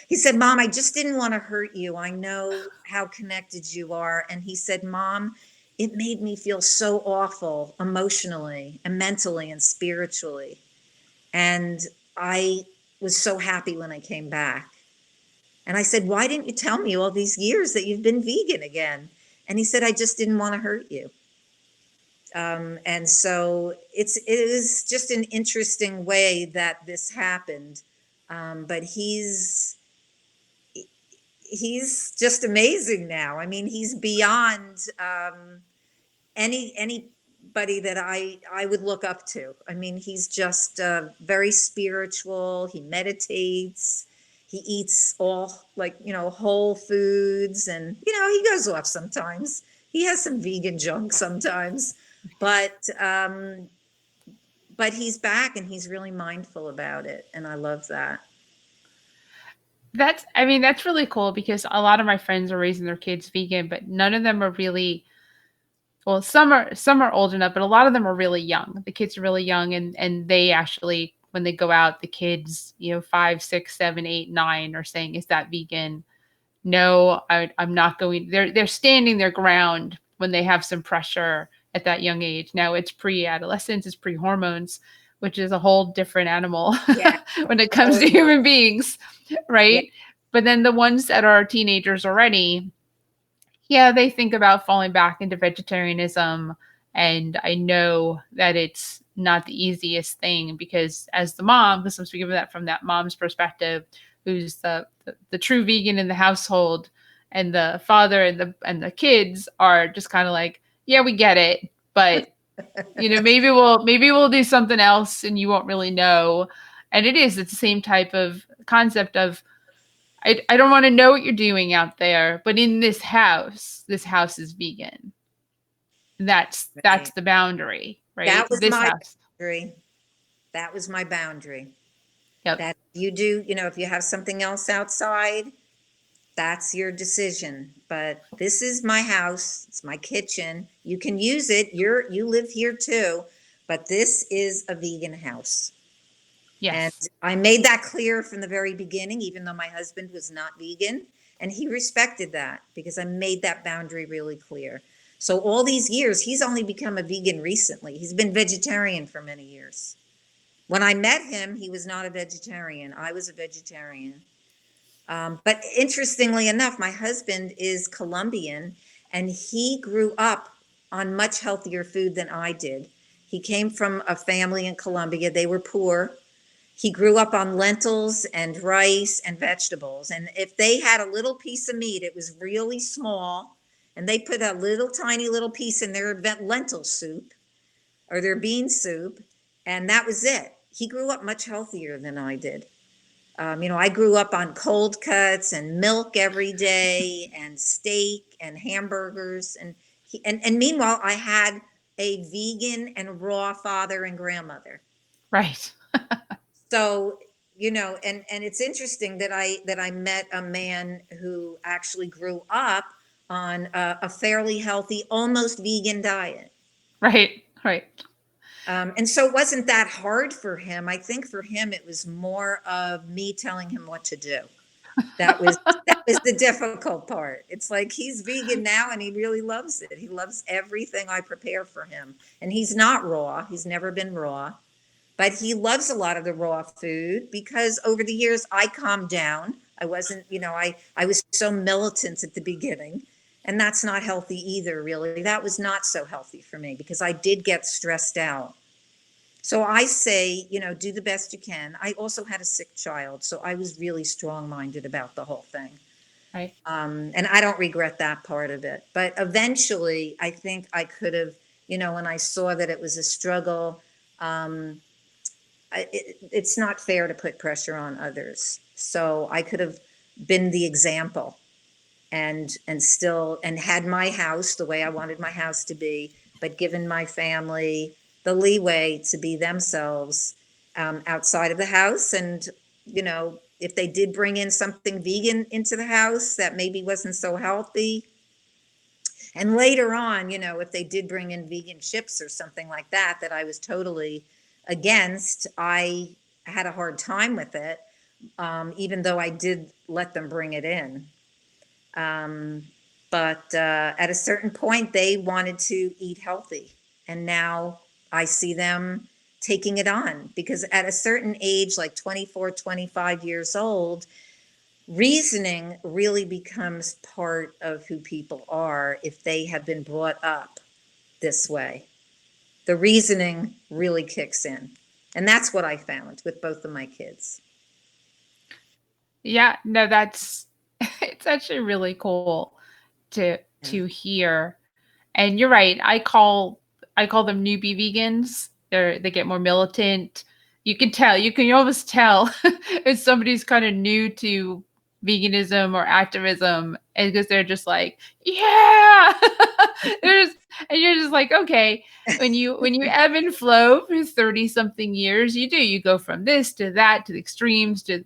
He said, Mom, I just didn't want to hurt you. I know how connected you are. And he said, Mom, it made me feel so awful emotionally and mentally and spiritually. And I was so happy when I came back. And I said, why didn't you tell me all these years that you've been vegan again? And he said, I just didn't want to hurt you. And so it is just an interesting way that this happened. But he's just amazing now. I mean, he's beyond anybody that I would look up to. I mean, he's just very spiritual. He meditates. He eats all whole foods, and he goes off sometimes. He has some vegan junk sometimes, but he's back and he's really mindful about it, and I love that. That's really cool, because a lot of my friends are raising their kids vegan, but none of them are really, well, some are old enough, but a lot of them are really young. The kids are really young, and they actually, when they go out, the kids, 5, 6, 7, 8, 9 are saying, is that vegan? No, I'm not going. They're standing their ground when they have some pressure at that young age. Now it's pre-adolescence, it's pre-hormones, which is a whole different animal when it comes to human beings, right? Yeah. But then the ones that are teenagers already, they think about falling back into vegetarianism. And I know that it's not the easiest thing, because as the mom, because I'm speaking of that from that mom's perspective, who's the true vegan in the household, and the father and the kids are just kind of like, yeah, we get it, but maybe we'll do something else and you won't really know. And it's the same type of concept of, I don't want to know what you're doing out there, but in this house is vegan. That's the boundary, right? That was this my house. boundary. That was my boundary. Yep. That you do, if you have something else outside, that's your decision. But this is my house. It's my kitchen. You can use it. You live here too, but this is a vegan house. Yes. And I made that clear from the very beginning, even though my husband was not vegan, and he respected that because I made that boundary really clear. So all these years, he's only become a vegan recently. He's been vegetarian for many years. When I met him, he was not a vegetarian. I was a vegetarian. But interestingly enough, my husband is Colombian, and he grew up on much healthier food than I did. He came from a family in Colombia. They were poor. He grew up on lentils and rice and vegetables. And if they had a little piece of meat, it was really small, and they put a little tiny little piece in their lentil soup or their bean soup, and that was it. He grew up much healthier than I did. I grew up on cold cuts and milk every day and steak and hamburgers. And meanwhile, I had a vegan and raw father and grandmother. Right. So, and it's interesting that I met a man who actually grew up on a fairly healthy, almost vegan diet. Right. And so it wasn't that hard for him. I think for him, it was more of me telling him what to do. That was the difficult part. It's like he's vegan now and he really loves it. He loves everything I prepare for him. And he's not raw. He's never been raw. But he loves a lot of the raw food because over the years I calmed down. I wasn't, I was so militant at the beginning. And that's not healthy either, really. That was not so healthy for me because I did get stressed out. So I say, do the best you can. I also had a sick child, so I was really strong-minded about the whole thing. Right. And I don't regret that part of it. But eventually, I think I could have, when I saw that it was a struggle, it's not fair to put pressure on others. So I could have been the example and still and had my house the way I wanted my house to be, but given my family the leeway to be themselves outside of the house. And if they did bring in something vegan into the house that maybe wasn't so healthy, and later on, if they did bring in vegan chips or something like that, that I was totally against, I had a hard time with it, even though I did let them bring it in. But at a certain point, they wanted to eat healthy. And now I see them taking it on, because at a certain age, like 24, 25 years old, reasoning really becomes part of who people are if they have been brought up this way. The reasoning really kicks in. And that's what I found with both of my kids. Yeah, no, that's it's actually really cool to hear. And you're right. I call them newbie vegans. They get more militant. You can tell. You can almost tell if somebody's kind of new to veganism or activism, and because they're just like, yeah, they're just, and you're just like, okay. When you ebb and flow for 30 something years, you go from this to that to the extremes to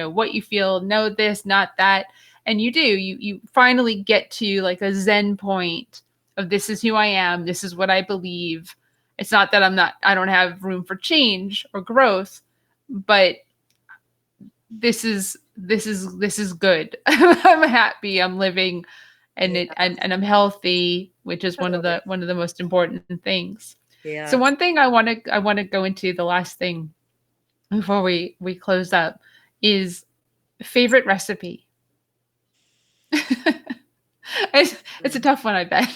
what you feel, no this, not that, and you finally get to like a zen point of this is who I am, this is what I believe. It's not that I don't have room for change or growth, but this is good. I'm happy, I'm living, and Yeah, I'm healthy, which is totally. one of the most important things. So Yeah. one thing I want to go into, the last thing before we close up, is favorite recipe. It's a tough one, I bet.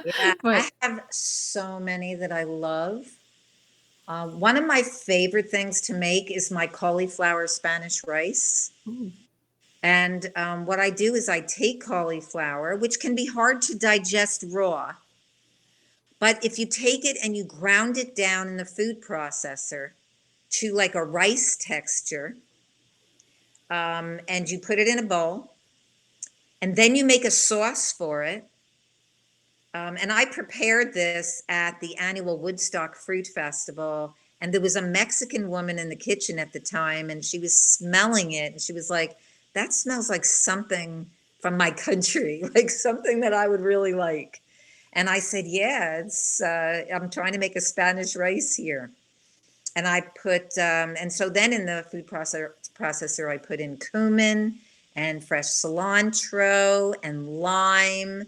Yeah, I But have so many that I love. One of my favorite things to make is my cauliflower Spanish rice. ooh, And what I do is I take cauliflower, which can be hard to digest raw, but if you take it and you ground it down in the food processor to like a rice texture, and you put it in a bowl, and then you make a sauce for it. And I prepared this at the annual Woodstock Fruit Festival. And there was a Mexican woman in the kitchen at the time, and she was smelling it. And she was like, that smells like something from my country, like something that I would really like. And I said, yeah, I'm trying to make a Spanish rice here. And I put, and so then in the food processor, I put in cumin and fresh cilantro and lime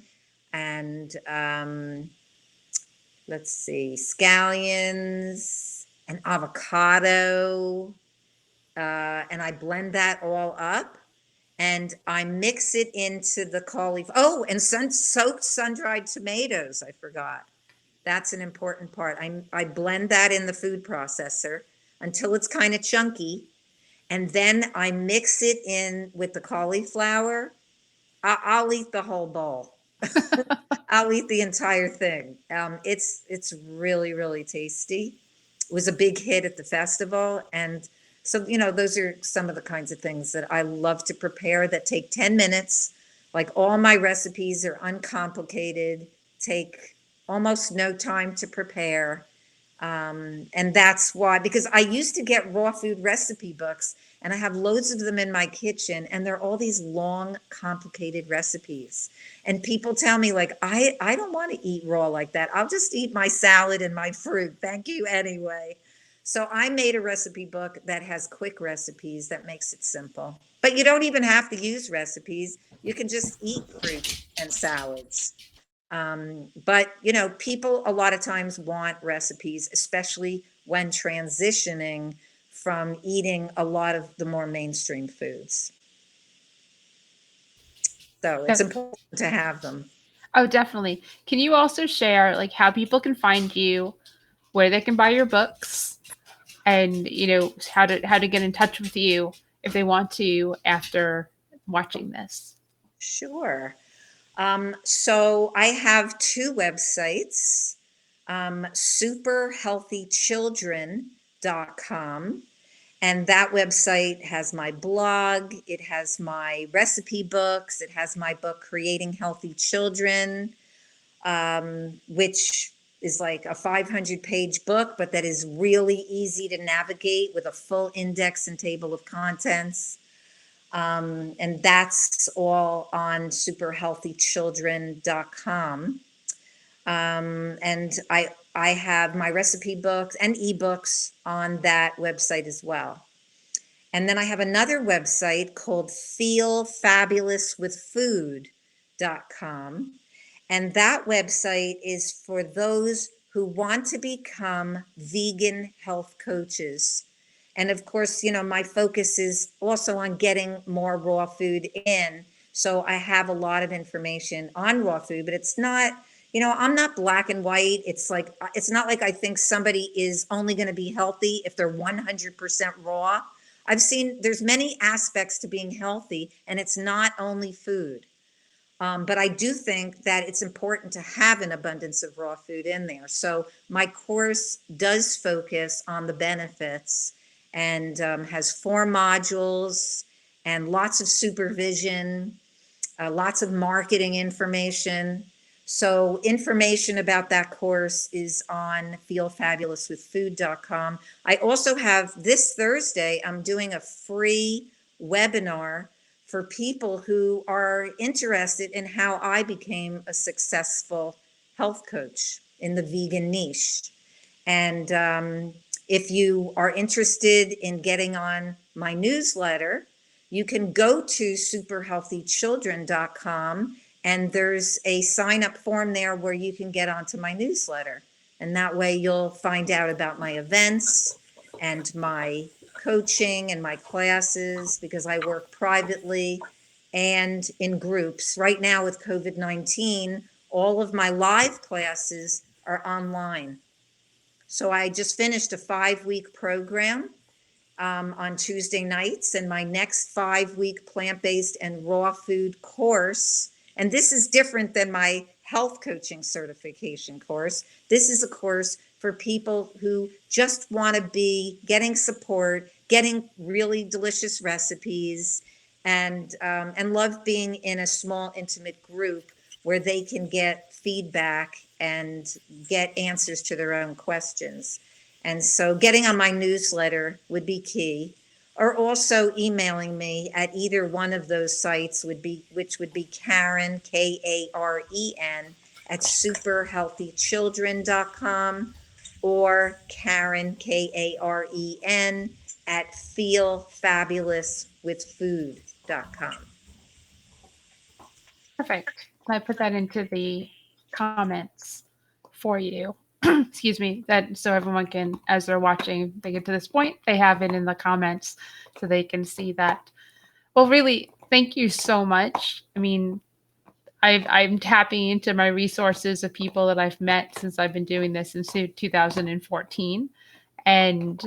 and let's see, scallions and avocado. And I blend that all up and I mix it into the cauliflower. Oh, and soaked sun-dried tomatoes. I forgot. That's an important part. I blend that in the food processor until it's kind of chunky. And then I mix it in with the cauliflower. I'll eat the whole bowl. I'll eat the entire thing. It's really, really tasty. It was a big hit at the festival. And so, those are some of the kinds of things that I love to prepare that take 10 minutes. Like all my recipes are uncomplicated, take almost no time to prepare. And that's why, because I used to get raw food recipe books and I have loads of them in my kitchen and they're all these long, complicated recipes. And people tell me like, I don't want to eat raw like that. I'll just eat my salad and my fruit. Thank you anyway. So I made a recipe book that has quick recipes that makes it simple. But you don't even have to use recipes. You can just eat fruit and salads. But people a lot of times want recipes, especially when transitioning from eating a lot of the more mainstream foods. So it's so, important to have them. oh, definitely. Can you also share like how people can find you, where they can buy your books, and how to get in touch with you if they want to after watching this? Sure. So I have two websites, superhealthychildren.com foodfabulous.com. And that website has my blog, it has my recipe books, it has my book, Creating Healthy Children, which is like a 500-page book, but that is really easy to navigate with a full index and table of contents. And that's all on superhealthychildren.com. And I have my recipe books and ebooks on that website as well. And then I have another website called feelfabulouswithfood.com. And that website is for those who want to become vegan health coaches. And of course, my focus is also on getting more raw food in. So I have a lot of information on raw food, but it's not, I'm not black and white. It's not like I think somebody is only going to be healthy if they're 100% raw. I've seen there's many aspects to being healthy, and it's not only food. But I do think that it's important to have an abundance of raw food in there. So my course does focus on the benefits and has 4 modules and lots of supervision, lots of marketing information. So information about that course is on feelfabulouswithfood.com. I also have this Thursday, I'm doing a free webinar for people who are interested in how I became a successful health coach in the vegan niche. And if you are interested in getting on my newsletter, you can go to superhealthychildren.com, and there's a sign-up form there where you can get onto my newsletter. And that way you'll find out about my events and my coaching and my classes, because I work privately and in groups. Right now with COVID-19, all of my live classes are online. So I just finished a 5-week program on Tuesday nights, and my next 5-week plant-based and raw food course, and this is different than my health coaching certification course. This is a course for people who just want to be getting support, getting really delicious recipes, and love being in a small, intimate group where they can get feedback and get answers to their own questions. And so getting on my newsletter would be key, or also emailing me at either one of those sites which would be Karen, Karen, at superhealthychildren.com, or Karen, Karen, at feelfabulouswithfood.com. Perfect. I put that into the comments for you. Excuse me, that so everyone can, as they're watching, they get to this point, they have it in the comments so they can see that. Well, really, thank you so much. I mean, I'm tapping into my resources of people that I've met since I've been doing this since 2014. And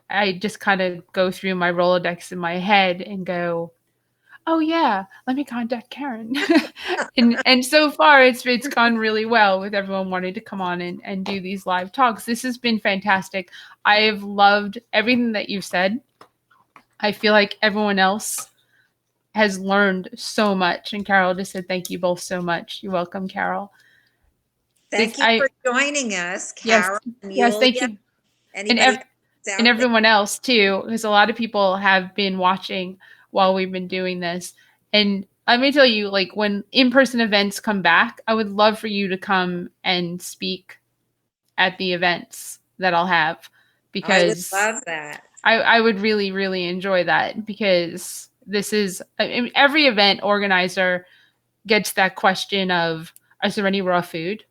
I just kind of go through my Rolodex in my head and go, oh yeah, let me contact Karen. and so far it's gone really well with everyone wanting to come on and do these live talks. This has been fantastic. I've loved everything that you've said. I feel like everyone else has learned so much. And Carol just said, thank you both so much. You're welcome, Carol. Thank you for joining us, Carol. Yes, thank you. Anybody and everyone else too, because a lot of people have been watching while we've been doing this. And let me tell you, like, when in-person events come back, I would love for you to come and speak at the events that I'll have, because I would love that. I would really, really enjoy that, because this is, I mean, every event organizer gets that question of, is there any raw food?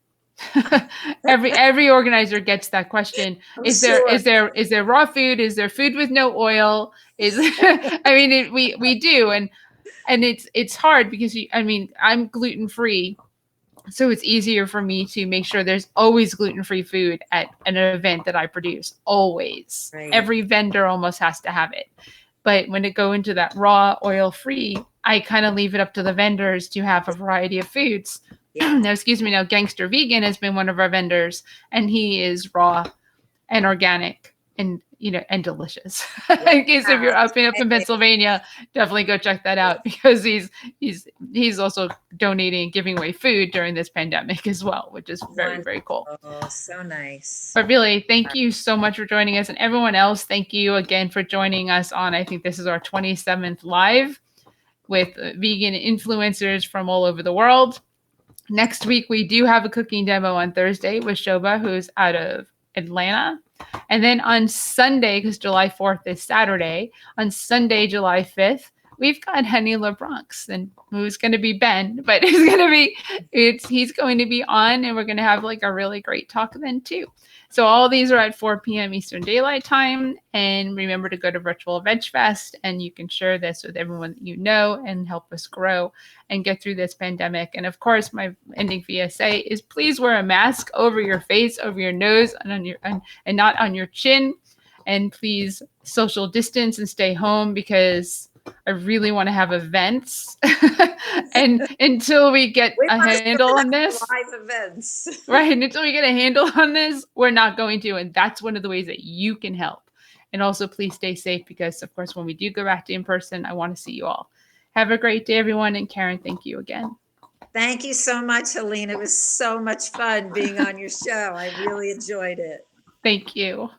every organizer gets that question. Is there raw food? Is there food with no oil? I mean, we do, and it's hard because I'm gluten free, so it's easier for me to make sure there's always gluten-free food at an event that I produce. Always, right. Every vendor almost has to have it. But when it go into that raw, oil-free, I kind of leave it up to the vendors to have a variety of foods. Yeah. Now, Gangster Vegan has been one of our vendors, and he is raw and organic. And and delicious. In case if you're up in Pennsylvania, definitely go check that out, because he's also donating and giving away food during this pandemic as well, which is very, very cool. Oh, so nice. But really, thank you so much for joining us, and everyone else, thank you again for joining us on, I think this is our 27th live with vegan influencers from all over the world. Next week, we do have a cooking demo on Thursday with Shoba, who's out of Atlanta. And then on Sunday, because July 4th is Saturday, on Sunday, July 5th, we've got Henny LeBronx, and who's going to be Ben, but he's going to be on, and we're going to have like a really great talk then too. So all these are at 4 p.m. Eastern Daylight Time. And remember to go to Virtual Veg Fest, and you can share this with everyone that you know and help us grow and get through this pandemic. And of course, my ending PSA is please wear a mask over your face, over your nose, and on your and not on your chin. And please social distance and stay home, because I really want to have events. And until we get a handle on this, live events. Right, until we get a handle on this, we're not going to. And that's one of the ways that you can help. And also, please stay safe, because, of course, when we do go back to in person, I want to see you all. Have a great day, everyone. And Karen, thank you again. Thank you so much, Helene. It was so much fun being on your show. I really enjoyed it. Thank you.